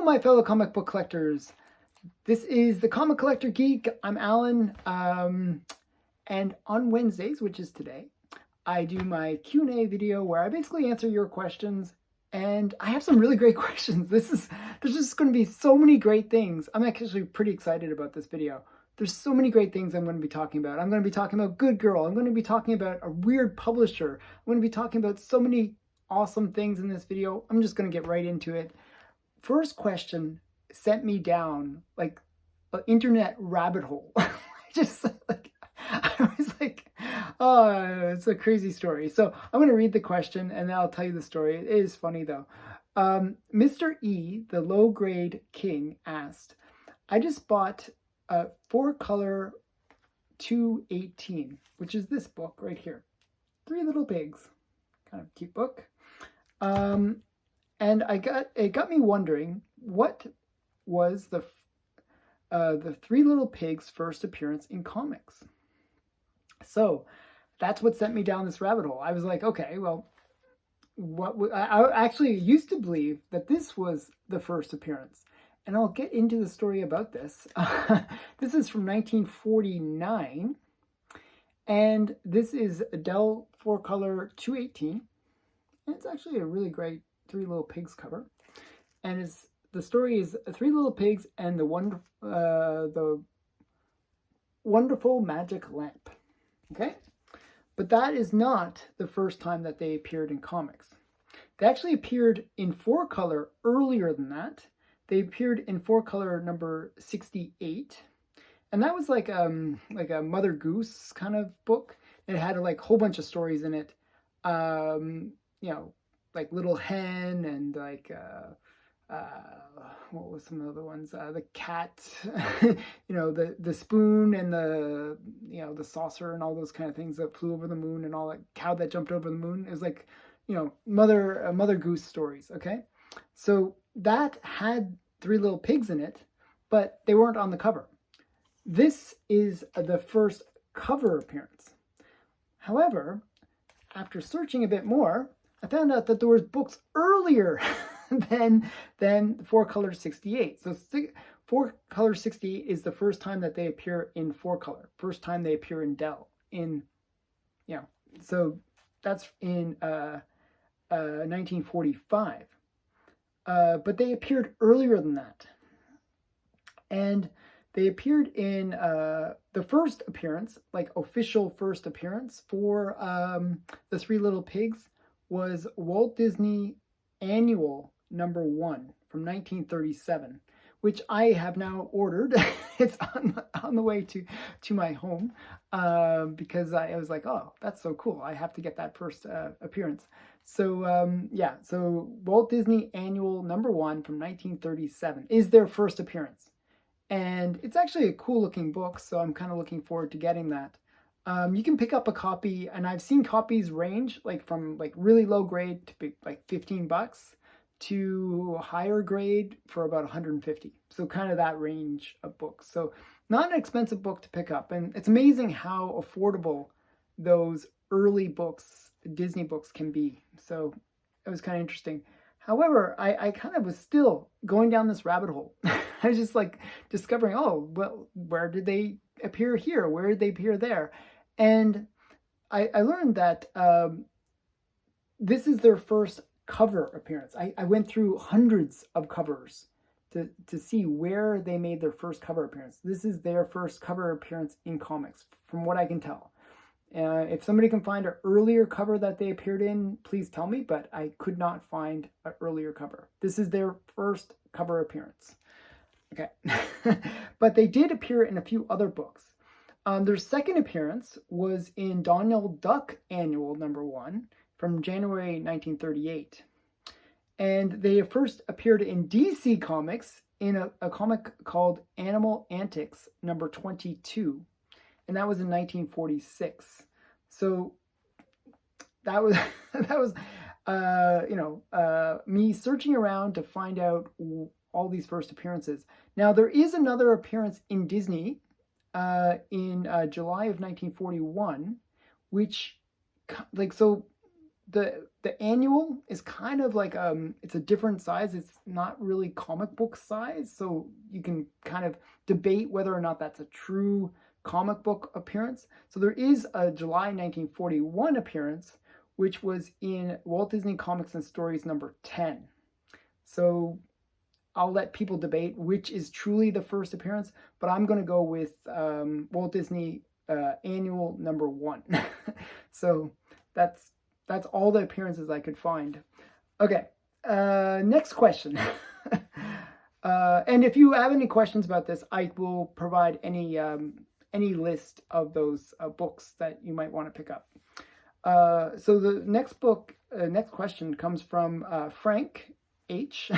my fellow comic book collectors. This is the Comic Collector Geek. I'm Alan, and on Wednesdays, which is today, I do my Q&A video where I basically answer your questions, and I have some really great questions. There's just going to be so many great things. I'm actually pretty excited about this video. There's so many great things I'm going to be talking about. I'm going to be talking about Good Girl. I'm going to be talking about a weird publisher. I'm going to be talking about so many awesome things in this video. I'm just going to get right into it. First question sent me down like an internet rabbit hole. I was like, oh, it's a crazy story. So I'm going to read the question and then I'll tell you the story. It is funny though. Mr. E, the low grade king, asked, I just bought a 4-color 218, which is this book right here. Three Little Pigs. Kind of cute book. And it got me wondering, what was the Three Little Pigs' first appearance in comics? So that's what sent me down this rabbit hole. I was like, okay, well, I actually used to believe that this was the first appearance. And I'll get into the story about this. This is from 1949. And this is Dell 4-color 218. And it's actually a really great Three Little Pigs cover. And the story is Three Little Pigs and the Wonderful Magic Lamp. Okay? But that is not the first time that they appeared in comics. They actually appeared in 4-color earlier than that. They appeared in 4-color number 68. And that was like a Mother Goose kind of book. It had like a whole bunch of stories in it. You know, like Little Hen and like, what was some of the other ones? The cat, you know, the spoon and the, you know, the saucer and all those kind of things that flew over the moon and all that cow that jumped over the moon. It was like, you know, Mother Goose stories. Okay. So that had Three Little Pigs in it, but they weren't on the cover. This is the first cover appearance. However, after searching a bit more, I found out that there was books earlier than 4-color 68. So 4-color 68 is the first time that they appear in 4-color. First time they appear in Dell. So that's in 1945. But they appeared earlier than that. And they appeared in the first appearance, like official first appearance for the Three Little Pigs was Walt Disney Annual number 1 from 1937, which I have now ordered. It's on the way to my home because I was like, oh, that's so cool. I have to get that first appearance. So so Walt Disney Annual number 1 from 1937 is their first appearance. And it's actually a cool looking book, so I'm kind of looking forward to getting that. You can pick up a copy, and I've seen copies range like from like really low grade to be like $15 to higher grade for about 150. So kind of that range of books. So not an expensive book to pick up. And it's amazing how affordable those early books, Disney books, can be. So it was kind of interesting. However, I kind of was still going down this rabbit hole. I was just like discovering, oh, well, where did they appear here? Where did they appear there? And I learned that this is their first cover appearance. I went through hundreds of covers to see where they made their first cover appearance. This is their first cover appearance in comics, from what I can tell. If somebody can find an earlier cover that they appeared in, please tell me, but I could not find an earlier cover. This is their first cover appearance. Okay. But they did appear in a few other books. Their second appearance was in Donald Duck Annual number 1 from January 1938. And they first appeared in DC Comics in a comic called Animal Antics number 22. And that was in 1946. So that was me searching around to find out all these first appearances. Now there is another appearance in Disney in July of 1941, which they The annual is kind of like, it's a different size. It's not really comic book size, so you can kind of debate whether or not that's a true comic book appearance. So there is a July 1941 appearance, which was in Walt Disney Comics and Stories number 10. So I'll let people debate which is truly the first appearance, but I'm going to go with Walt Disney Annual number 1. So that's all the appearances I could find. Okay, next question. And if you have any questions about this, I will provide any list of those books that you might want to pick up. So the next question comes from Frank H.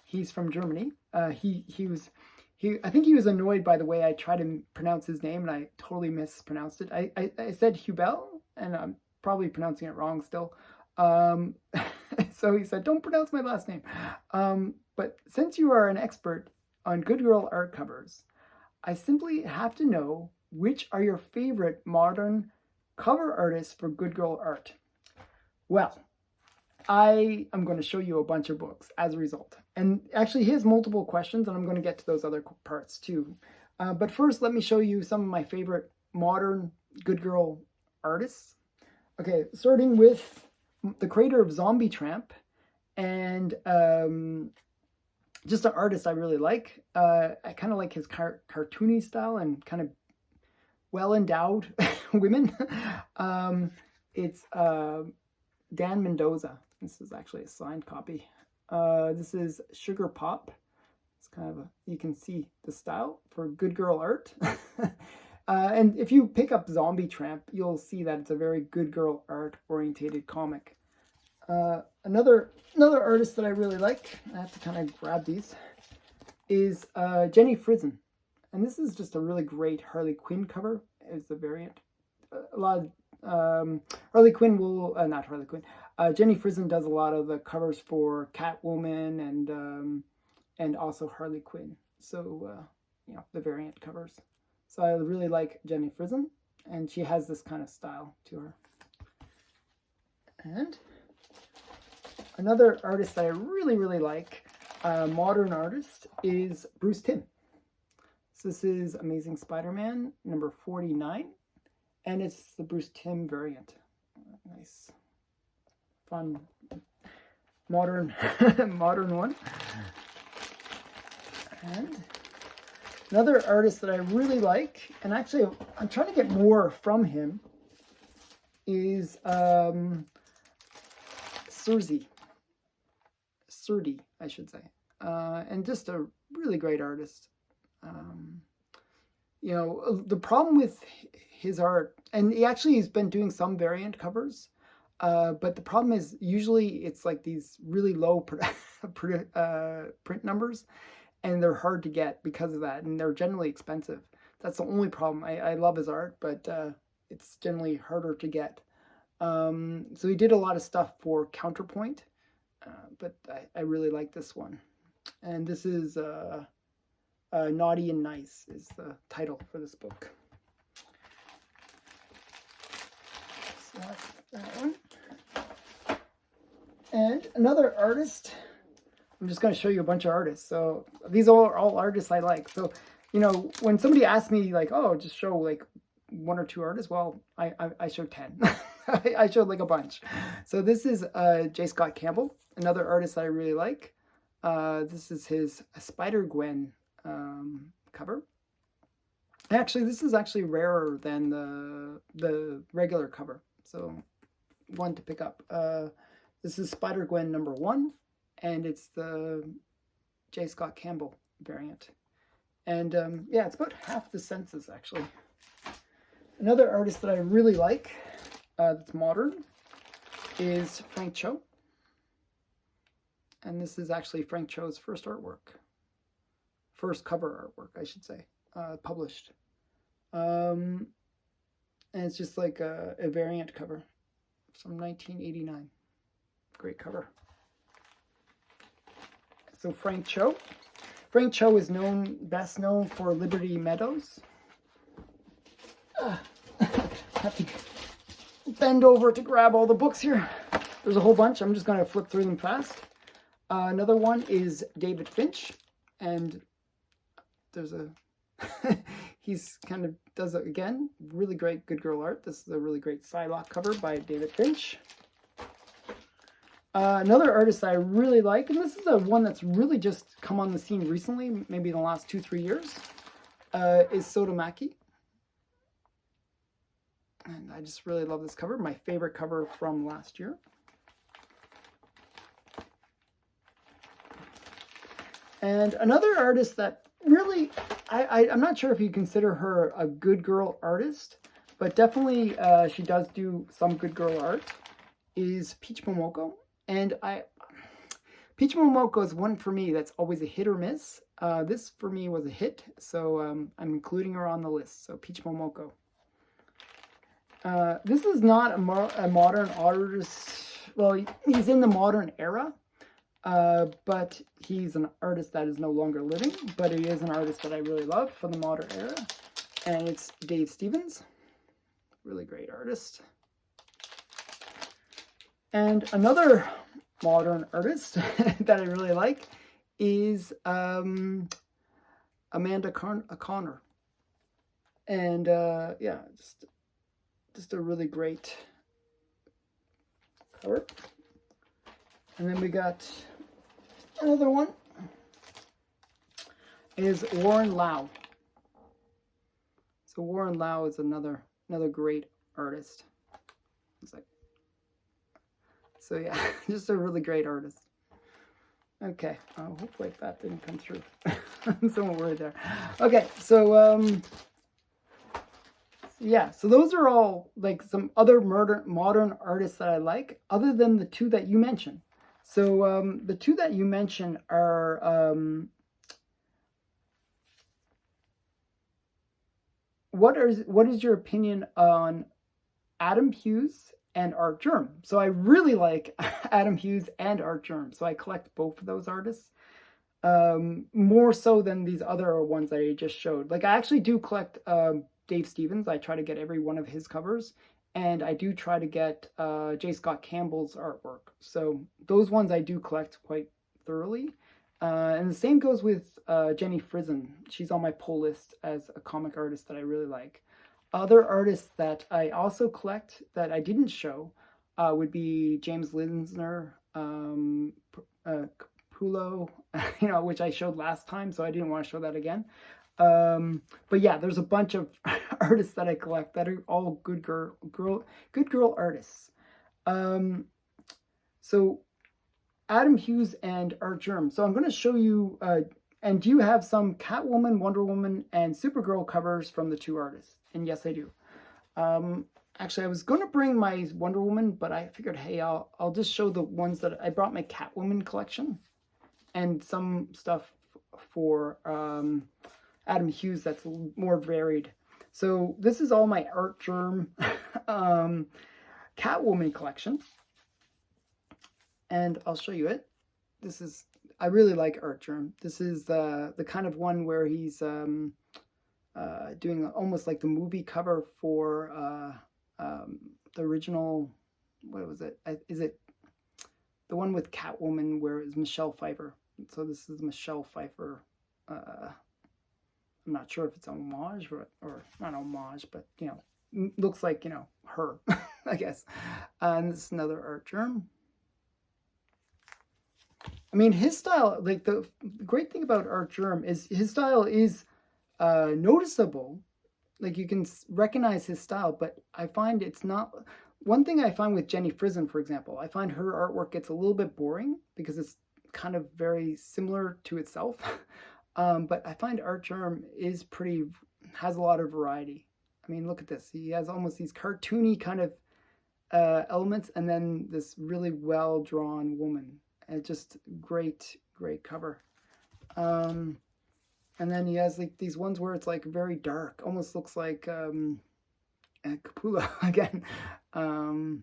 He's from Germany. I think he was annoyed by the way I tried to pronounce his name, and I totally mispronounced it. I said Hubel, and I'm probably pronouncing it wrong still. So he said, don't pronounce my last name. But since you are an expert on Good Girl art covers, I simply have to know which are your favorite modern cover artists for Good Girl art. Well, I am going to show you a bunch of books as a result. And actually, he has multiple questions, and I'm going to get to those other parts too. But first, let me show you some of my favorite modern Good Girl artists. Okay, starting with the creator of Zombie Tramp, and just an artist I really like. I kind of like his cartoony style and kind of well-endowed women. It's Dan Mendoza. This is actually a signed copy. This is Sugar Pop. It's kind of you can see the style for Good Girl art. And if you pick up Zombie Tramp, you'll see that it's a very Good Girl art orientated comic. Another artist that I really like, I have to kind of grab these, is Jenny Frison. And this is just a really great Harley Quinn cover. Is the variant. A lot of Harley Quinn will, not Harley Quinn, Jenny Frison does a lot of the covers for Catwoman and also Harley Quinn. So, the variant covers. So I really like Jenny Frison, and she has this kind of style to her. And another artist that I really, really like, modern artist, is Bruce Timm. So this is Amazing Spider-Man number 49, and it's the Bruce Timm variant. Nice, fun, modern, modern one. And another artist that I really like, and actually I'm trying to get more from him, is Serdi, I should say. And just a really great artist. The problem with his art, and he actually has been doing some variant covers, but the problem is usually it's like these really low print numbers, and they're hard to get because of that, and they're generally expensive. That's the only problem. I love his art, but it's generally harder to get. So he did a lot of stuff for Counterpoint, but I really like this one. And this is Naughty and Nice is the title for this book. So that's that one. And another artist, I'm just going to show you a bunch of artists. So these are all artists I like. So, when somebody asks me like, oh, just show like one or two artists, well, I showed 10. I showed like a bunch. So this is J. Scott Campbell, another artist that I really like. This is his Spider-Gwen cover. Actually, this is actually rarer than the regular cover, so one to pick up. This is Spider-Gwen number 1, and it's the J. Scott Campbell variant. And it's about half the census actually. Another artist that I really like, that's modern, is Frank Cho. And this is actually Frank Cho's first cover artwork, I should say, published. And it's just like a variant cover from 1989. Great cover. So Frank Cho. Frank Cho is best known for Liberty Meadows. I have to bend over to grab all the books here. there's a whole bunch. I'm just going to flip through them fast. Another one is David Finch, and there's a he's kind of does it again. Really great Good Girl art. This is a really great Psylocke cover by David Finch. Another artist I really like, and this is a one that's really just come on the scene recently, maybe in the last 2-3 years, is Sotomaki. And I just really love this cover. My favorite cover from last year. And another artist that really, I'm not sure if you consider her a good girl artist, but definitely she does do some good girl art, is Peach Momoko. And Peach Momoko is one for me that's always a hit or miss. This for me was a hit, so I'm including her on the list. So Peach Momoko. This is not a modern artist. Well, he's in the modern era, but he's an artist that is no longer living. But he is an artist that I really love from the modern era, and it's Dave Stevens. Really great artist. And another modern artist that I really like is Amanda Connor. And yeah, just a really great cover. And then we got another one is Warren Lau. So Warren Lau is another great artist. It's like, so yeah, just a really great artist. Okay, hopefully that didn't come through. I'm so worried there. Okay, so yeah, so those are all like some other modern artists that I like, other than the two that you mentioned. So the two that you mentioned are what is your opinion on Adam Hughes and Artgerm? So I really like Adam Hughes and Artgerm, so I collect both of those artists. More so than these other ones that I just showed. Like I actually do collect Dave Stevens. I try to get every one of his covers, and I do try to get J. Scott Campbell's artwork. So those ones I do collect quite thoroughly. And the same goes with Jenny Frison. She's on my pull list as a comic artist that I really like. Other artists that I also collect that I didn't show would be James Linsner, Capullo, which I showed last time, so I didn't want to show that again. But yeah, there's a bunch of artists that I collect that are all good girl artists. So Adam Hughes and Artgerm. So I'm going to show you, and do you have some Catwoman, Wonder Woman, and Supergirl covers from the two artists? And yes, I do. Actually, I was going to bring my Wonder Woman, but I figured, hey, I'll just show the ones that I brought my Catwoman collection and some stuff for Adam Hughes that's more varied. So this is all my Artgerm Catwoman collection, and I'll show you it. I really like Artgerm. This is the kind of one where he's doing almost like the movie cover for the original, what was it? Is it the one with Catwoman where it's Michelle Pfeiffer? So this is Michelle Pfeiffer. I'm not sure if it's an homage or not homage, but looks like her, I guess. And this is another Artgerm. I mean, his style, like the great thing about Artgerm is his style is noticeable. Like you can recognize his style, but I find it's not. One thing I find with Jenny Frison, for example, I find her artwork gets a little bit boring because it's kind of very similar to itself. But I find Artgerm has a lot of variety. I mean, look at this. He has almost these cartoony kind of elements, and then this really well-drawn woman. And just great cover. And then he has like these ones where it's like very dark, almost looks like Capullo again, or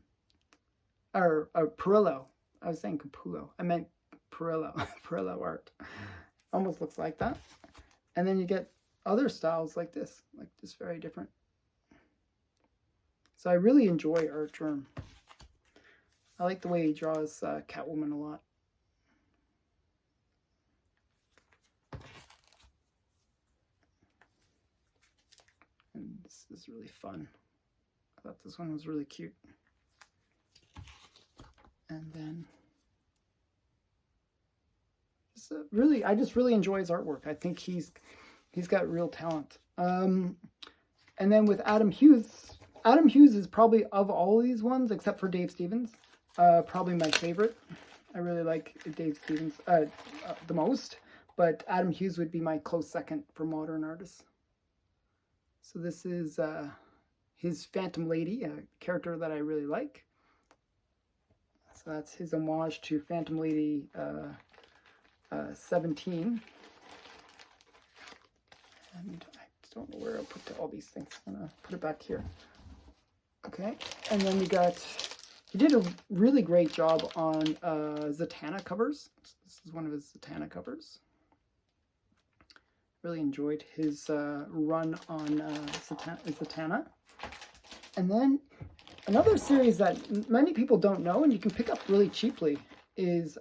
Perillo. I was saying Capullo. I meant Perillo. Perillo art. Almost looks like that. And then you get other styles like this, very different. So I really enjoy Artgerm. I like the way he draws Catwoman a lot. And this is really fun. I thought this one was really cute. And then I just really enjoy his artwork. I think he's got real talent. And then with Adam Hughes is probably, of all these ones except for Dave Stevens, probably my favorite. I really like Dave Stevens the most, but Adam Hughes would be my close second for modern artists. So this is his Phantom Lady, a character that I really like. So that's his homage to Phantom Lady 17. And I don't know where I'll put all these things. I'm going to put it back here. Okay, and then he did a really great job on Zatanna covers. This is one of his Zatanna covers. Really enjoyed his run on Zatanna. And then another series that many people don't know and you can pick up really cheaply is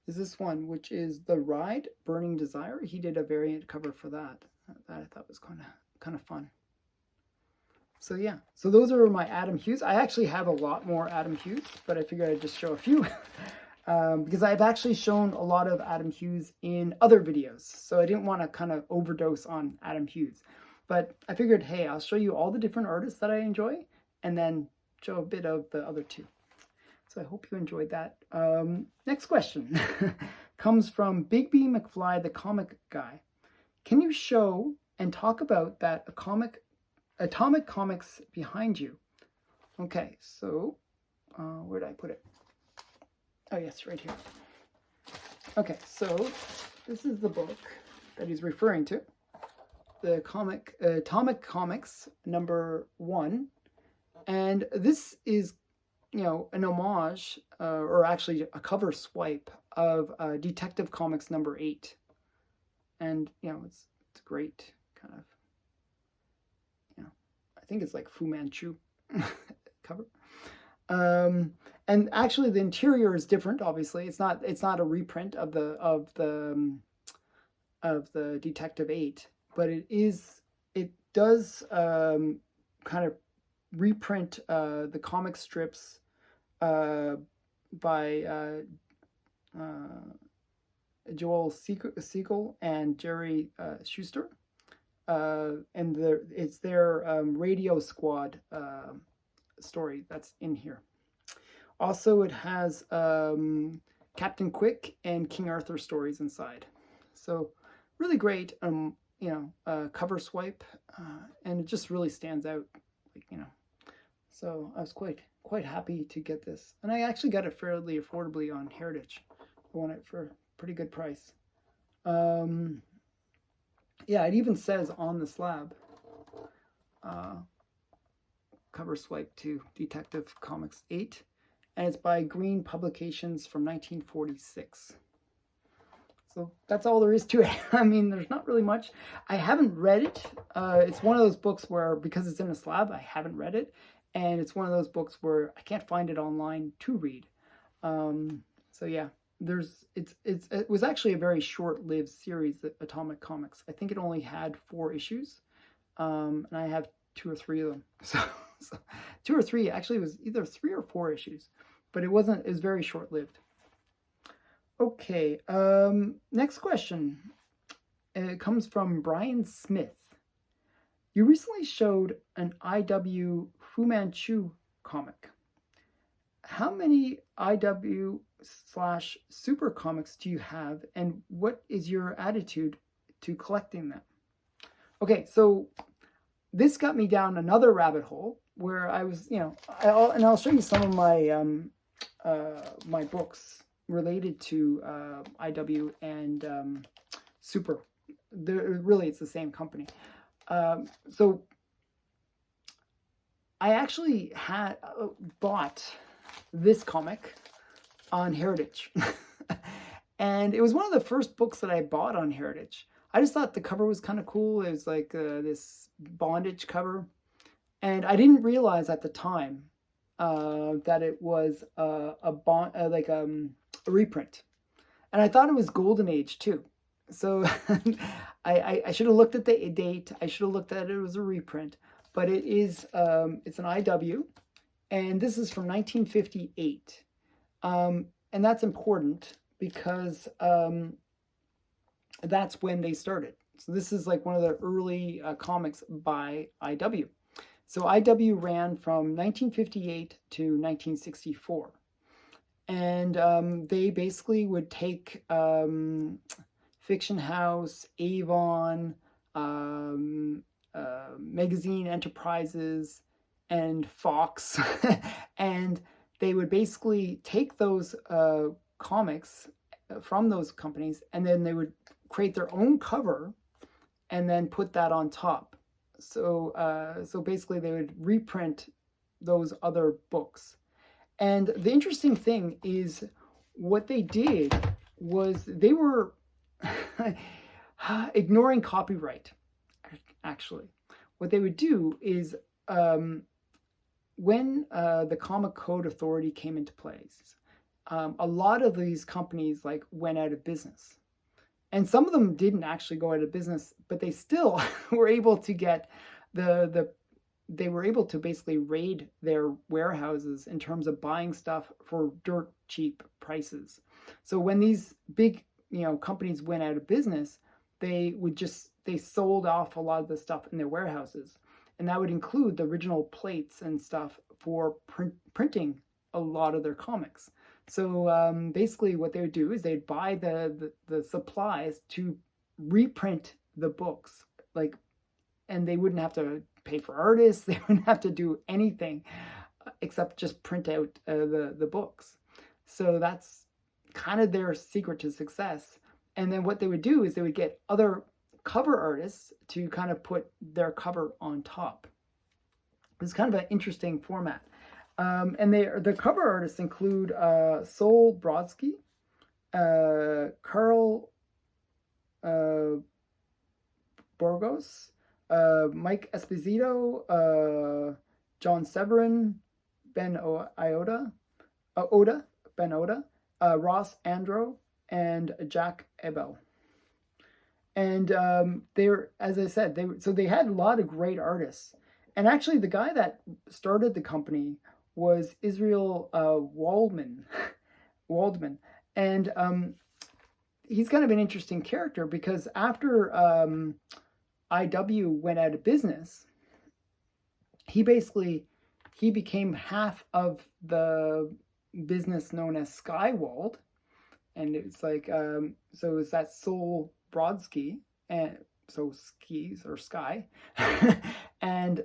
this one, which is The Ride, Burning Desire. He did a variant cover for that. That I thought was kind of fun. So yeah, so those are my Adam Hughes. I actually have a lot more Adam Hughes, but I figured I'd just show a few. Because I've actually shown a lot of Adam Hughes in other videos. So I didn't want to kind of overdose on Adam Hughes. But I figured, hey, I'll show you all the different artists that I enjoy and then show a bit of the other two. So I hope you enjoyed that. Next question comes from Bigby McFly, the comic guy. Can you show and talk about that Atomic Comics behind you? Okay, so where did I put it? Oh yes, right here. Okay, so this is the book that he's referring to. The comic Atomic Comics #1. And this is, you know, an homage, or actually a cover swipe of Detective Comics #8. And, you know, it's great, kind of, you know, I think it's like Fu Manchu cover. And actually the interior is different, obviously. It's not a reprint of the Detective 8, but it does kind of reprint the comic strips by Joel Siegel and Jerry Schuster, and it's their Radio Squad story that's in here. Also, it has Captain Quick and King Arthur stories inside. So really great, you know, cover swipe, and it just really stands out, like, you know. So I was quite happy to get this, and I actually got it fairly affordably on Heritage. I won it for a pretty good price. Yeah, it even says on the slab, cover swipe to Detective Comics 8, and it's by Green Publications from 1946. So that's all there is to it. I mean, there's not really much. I haven't read it. It's one of those books where, because it's in a slab, I haven't read it. And it's one of those books where I can't find it online to read. So yeah, it was actually a very short-lived series, Atomic Comics. I think it only had 4 issues. And I have 2 or 3 of them. So 2 or 3, actually it was either 3 or 4 issues. But it was very short-lived. Okay, next question. It comes from Brian Smith. You recently showed an IW Fu Manchu comic. How many IW/Super comics do you have, and what is your attitude to collecting them? Okay, so this got me down another rabbit hole where I was, you know, I'll show you some of my my books related to IW and Super. Really, it's the same company. So I actually had bought this comic on Heritage. And it was one of the first books that I bought on Heritage. I just thought the cover was kind of cool. It was like this bondage cover. And I didn't realize at the time that it was a reprint, and I thought it was Golden Age too. So I should have looked at the date. I should have looked at it was a reprint, but it is it's an IW, and this is from 1958, and that's important because that's when they started. So this is like one of the early comics by IW. So IW ran from 1958 to 1964. And they basically would take Fiction House, Avon, Magazine Enterprises, and Fox, and they would basically take those comics from those companies, and then they would create their own cover and then put that on top. So basically they would reprint those other books. And the interesting thing is what they did was they were ignoring copyright, actually. What they would do is when the Comic Code Authority came into place, a lot of these companies like went out of business. And some of them didn't actually go out of business, but they still were able to get they were able to basically raid their warehouses in terms of buying stuff for dirt cheap prices. So when these big, companies went out of business, they sold off a lot of the stuff in their warehouses. And that would include the original plates and stuff for printing a lot of their comics. So basically what they would do is they'd buy the supplies to reprint the books, and they wouldn't have to pay for artists. They wouldn't have to do anything except just print out the books. So that's kind of their secret to success. And then what they would do is they would get other cover artists to kind of put their cover on top. It's kind of an interesting format. And the cover artists include Sol Brodsky, Carl Burgos, Mike Esposito, John Severin, Ben Oda, Ross Andro, and Jack Ebel. And as I said, they had a lot of great artists. And actually, the guy that started the company was Israel Waldman. And he's kind of an interesting character because after IW went out of business, he became half of the business known as Skywald. And it's like, so it's that Sol Brodsky, and so skis or sky, and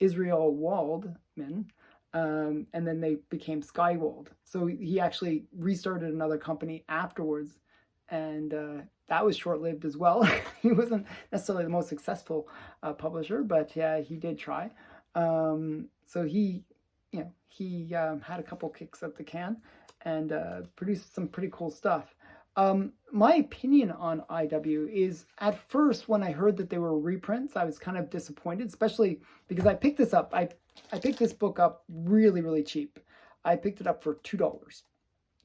Israel Waldman, and then they became Skywald. So he actually restarted another company afterwards, and that was short-lived as well. He wasn't necessarily the most successful publisher, but yeah, he did try. So he had a couple kicks up the can and produced some pretty cool stuff. My opinion on IW is, at first when I heard that they were reprints, I was kind of disappointed, especially because I picked this up. I picked this book up really, really cheap. I picked it up for $2.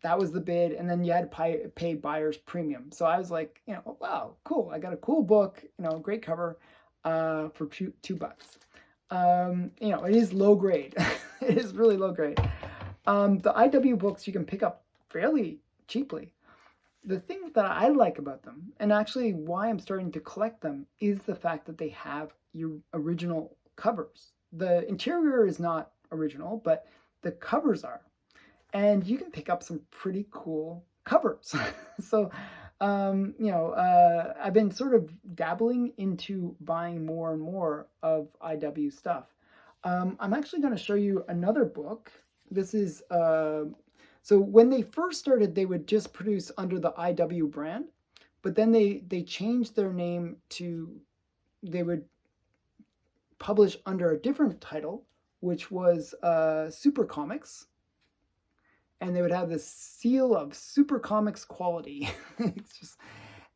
That was the bid, and then you had to pay buyer's premium. So I was like, wow, cool. I got a cool book, great cover for $2. It is low grade. It is really low grade. The IW books you can pick up fairly cheaply. The thing that I like about them, and actually why I'm starting to collect them, is the fact that they have your original covers. The interior is not original, but the covers are. And you can pick up some pretty cool covers. So, I've been sort of dabbling into buying more and more of IW stuff. I'm actually going to show you another book. This is... So when they first started, they would just produce under the IW brand, but then they changed their name they would publish under a different title, which was Super Comics, and they would have this seal of Super Comics quality.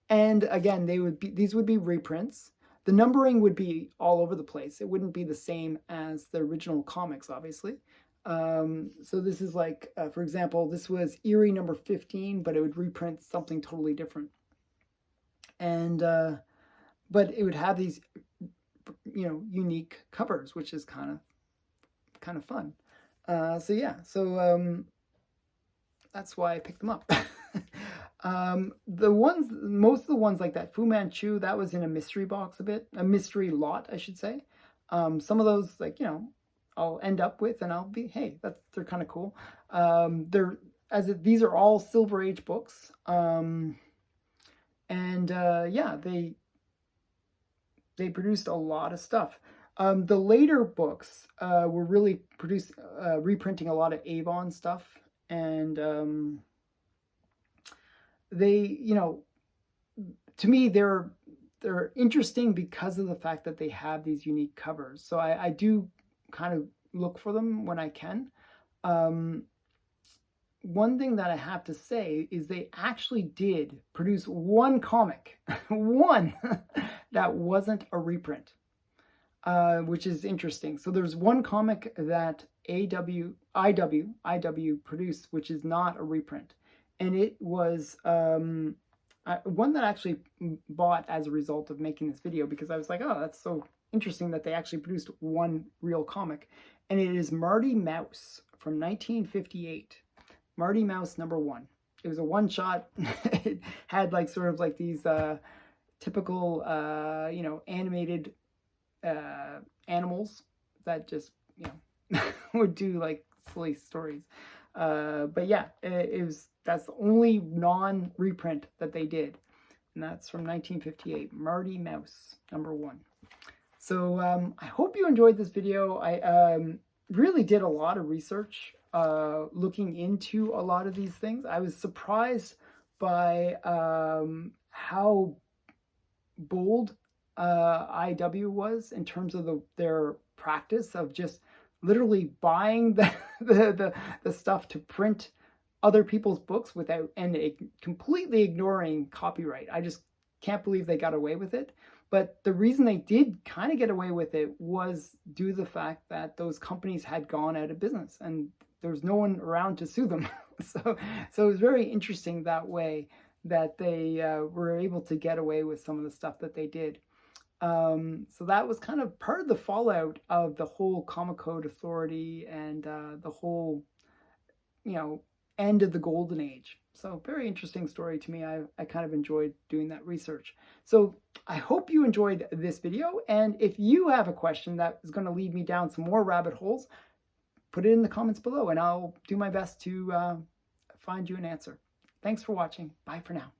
And again, these would be reprints. The numbering would be all over the place. It wouldn't be the same as the original comics, obviously. So this is like, for example, this was Erie number 15, but it would reprint something totally different. And, but it would have these, unique covers, which is kind of fun. So yeah, so that's why I picked them up. Most of the ones like that Fu Manchu, that was in a mystery box a mystery lot, I should say. Some of those, like, I'll end up with, and I'll be, hey, they're kind of cool. These are all Silver Age books, and yeah, they produced a lot of stuff. The later books were really reprinting a lot of Avon stuff, and they, to me, they're interesting because of the fact that they have these unique covers. So I do kind of look for them when I can. One thing that I have to say is they actually did produce one comic, one, that wasn't a reprint, which is interesting. So there's one comic that IW produced, which is not a reprint. And it was one that I actually bought as a result of making this video, because I was like, oh, that's so interesting that they actually produced one real comic. And it is Marty Mouse from 1958. Marty Mouse #1. It was a one-shot. It had like sort of like these typical, animated animals that just, would do like silly stories. But yeah, that's the only non-reprint that they did. And that's from 1958, Marty Mouse #1. So I hope you enjoyed this video. I really did a lot of research looking into a lot of these things. I was surprised by how bold IW was in terms of their practice of just literally buying the stuff to print other people's books completely ignoring copyright. I just can't believe they got away with it. But the reason they did kind of get away with it was due to the fact that those companies had gone out of business and there was no one around to sue them. So it was very interesting that way that they were able to get away with some of the stuff that they did. So that was kind of part of the fallout of the whole Comic Code Authority and the whole, end of the golden age. So very interesting story to me. I kind of enjoyed doing that research. So I hope you enjoyed this video. And if you have a question that is going to lead me down some more rabbit holes, put it in the comments below and I'll do my best to find you an answer. Thanks for watching. Bye for now.